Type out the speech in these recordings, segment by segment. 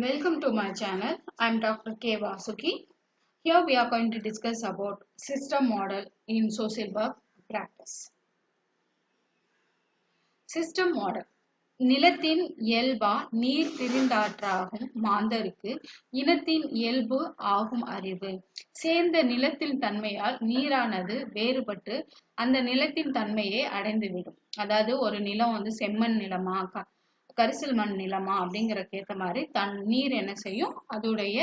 Welcome to my channel. I am Dr. K. Vasuki. Here we are going to discuss about system model in social work practice. System model. நிலத்தின் இயல்பா நீர் திரிந்தாற்றாகும் மாந்தருக்கு இனத்தின் இயல்பு ஆகும் அறிவு. சேர்ந்த நிலத்தின் தன்மையால் நீரானது வேறுபட்டு அந்த நிலத்தின் தன்மையை அடைந்துவிடும். அதாவது ஒரு நிலம் செம்மண் நிலமா கரிசல் மண் நிலமா அப்படிங்கறதுக்கு ஏத்த மாதிரி நீர் என்ன செய்யும், அதோடைய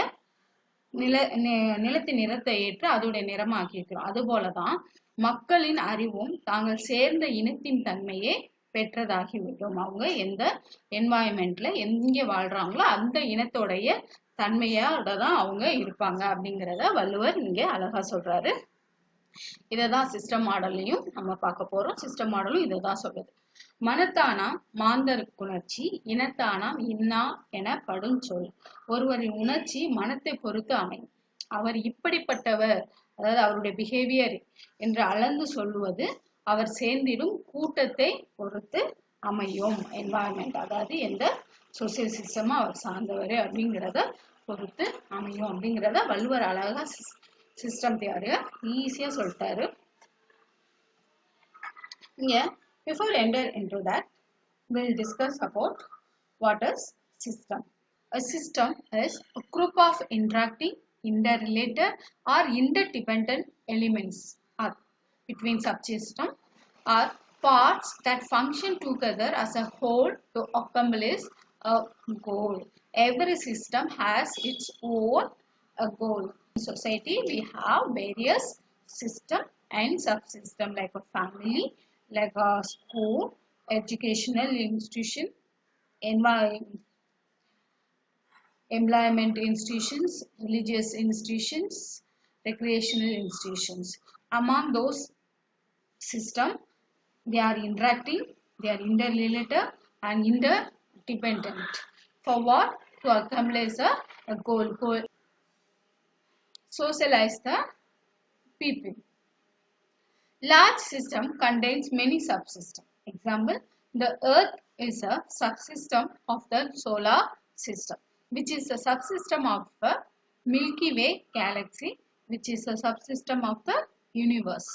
நிலத்தின் நிறத்தை ஏற்று அதோடைய நிறமாக்கி இருக்கிறோம். அது போலதான் மக்களின் அறிவும் தாங்கள் சேர்ந்த இனத்தின் தன்மையை பெற்றதாகிவிடும். அவங்க எந்த என்வாயன்மெண்ட்ல எங்க வாழ்றாங்களோ அந்த இனத்தோடைய தன்மையோட தான் அவங்க இருப்பாங்க அப்படிங்கிறத வள்ளுவர் இங்க அழகா சொல்றாரு. இததான் சிஸ்டம் மாடல்லையும் நம்ம பார்க்க போறோம். சிஸ்டம் மாடலும் இததான் சொல்லுது. மனத்தானாம் மாந்தருக்குணர்ச்சி இனத்தானாம் இன்னா என படுஞ்சொல். ஒருவரின் உணர்ச்சி மனத்தை பொறுத்து அமையும். அவர் இப்படிப்பட்டவர், அதாவது அவருடைய பிஹேவியர் என்று அளந்து சொல்லுவது அவர் சேர்ந்திடும் கூட்டத்தை பொறுத்து அமையும். என்வாயன்மெண்ட், அதாவது எந்த சோசியல் சிஸ்டமா அவர் சார்ந்தவர் அப்படிங்கிறத பொறுத்து அமையும் அப்படிங்கிறத வள்ளுவர் அழகா சிஸ்டம் தியரியா ஈஸியா சொல்லிட்டாரு. இங்க before enter into that, we'll discuss about what is system. A system is a group of interacting, interrelated or interdependent elements or between subsystem or parts that function together as a whole to accomplish a goal. Every system has its own goal. In society, we have various system and subsystem like a family, like a school, educational institution, employment institutions, religious institutions, recreational institutions. Among those systems, they are interacting, they are interrelated and interdependent. For what? To accomplish a goal. Socialize the people. Large system contains many subsystems. Example, the Earth is a subsystem of the solar system, which is a subsystem of the Milky Way galaxy, which is a subsystem of the universe.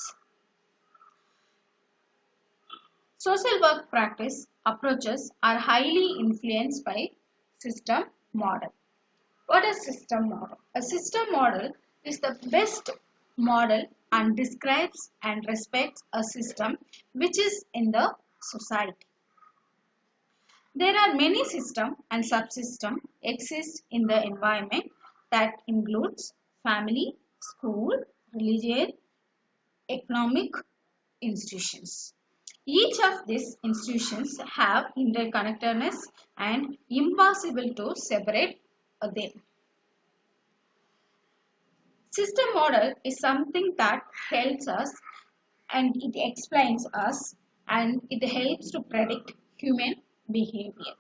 Social work practice approaches are highly influenced by system model. What is system model? A system model is the best model and describes and respects a system which is in the society. There are many systems and subsystems exist in the environment that includes family, school, religion, economic institutions. Each of these institutions have interconnectedness and impossible to separate them. System model is something that helps us and it explains us and it helps to predict human behavior.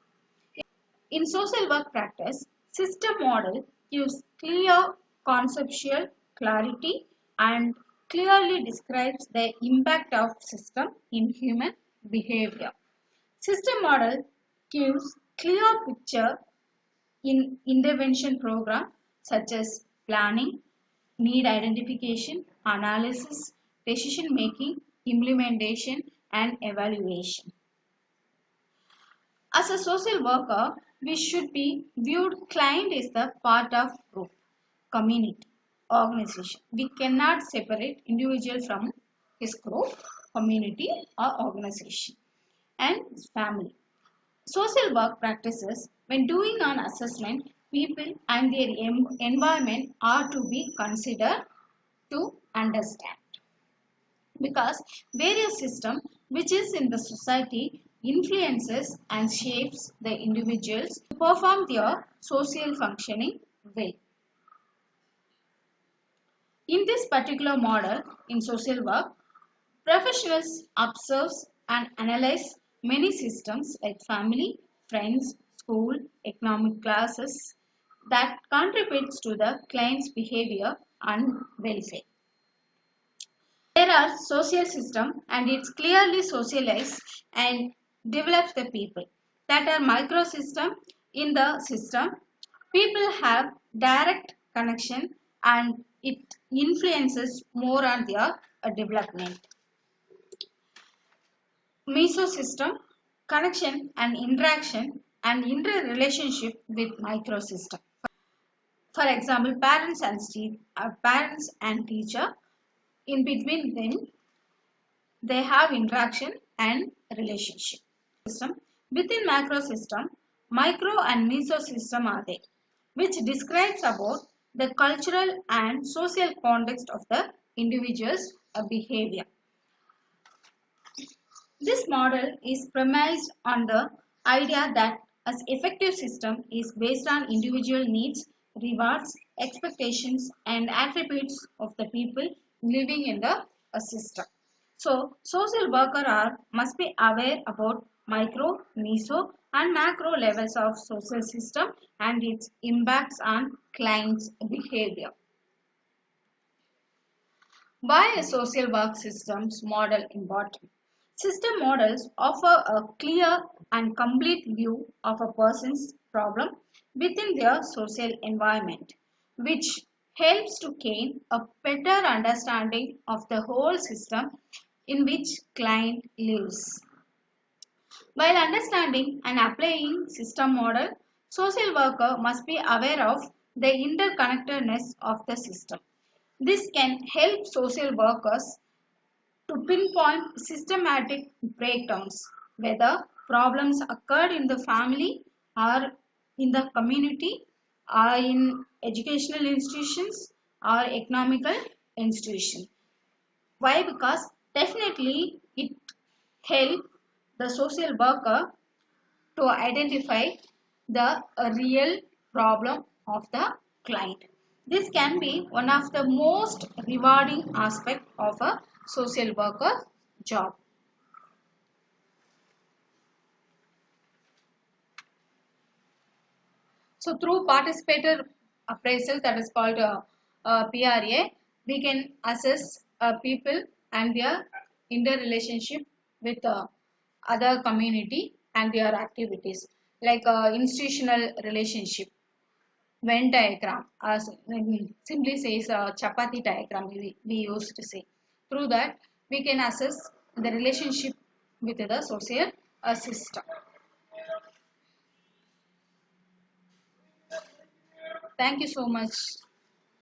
In social work practice, system model gives clear conceptual clarity and clearly describes the impact of system in human behavior. System model gives clear picture in intervention program such as planning, need identification, analysis, decision making, implementation, and evaluation. As a social worker, we should be viewed client is the part of group, community, organization. We cannot separate individual from his group, community, or organization, and family. Social work practices, when doing an assessment, people and their environment are to be considered to understand. Because various system which is in the society influences and shapes the individuals to perform their social functioning well. In this particular model in social work, professionals observe and analyze many systems like family, friends, school, economic classes that contributes to the client's behavior and welfare. There are social systems and it's clearly socialized and develops the people that are microsystem in the system People have direct connection and it influences more on their development. Mesosystem, connection and interaction and interrelationship with microsystem. For example, parents and teacher, in between them, they have interaction and relationship. System. Within macro system, micro and mesosystem are there, which describes about the cultural and social context of the individual's behavior. This model is premised on the idea that an effective system is based on individual needs, rewards, expectations, and attributes of the people living in the system. So, social workers must be aware about micro, meso, and macro levels of social system and its impacts on clients' behavior. Why a social work systems model important? System models offer a clear and complete view of a person's problem within their social environment, which helps to gain a better understanding of the whole system in which client lives. While understanding and applying system model, social worker must be aware of the interconnectedness of the system. This can help social workers to pinpoint systematic breakdowns, whether problems occurred in the family or in the community or in educational institutions or economical institutions. Why? Because definitely it helps the social worker to identify the real problem of the client. This can be one of the most rewarding aspect of a social worker job. So through participator appraisal, that is called PRA, we can assess people and their interrelationship with other community and their activities, like institutional relationship, Venn diagram, as simply says chapati diagram, we used to say. Through that, we can assess the relationship with the social system. Thank you so much.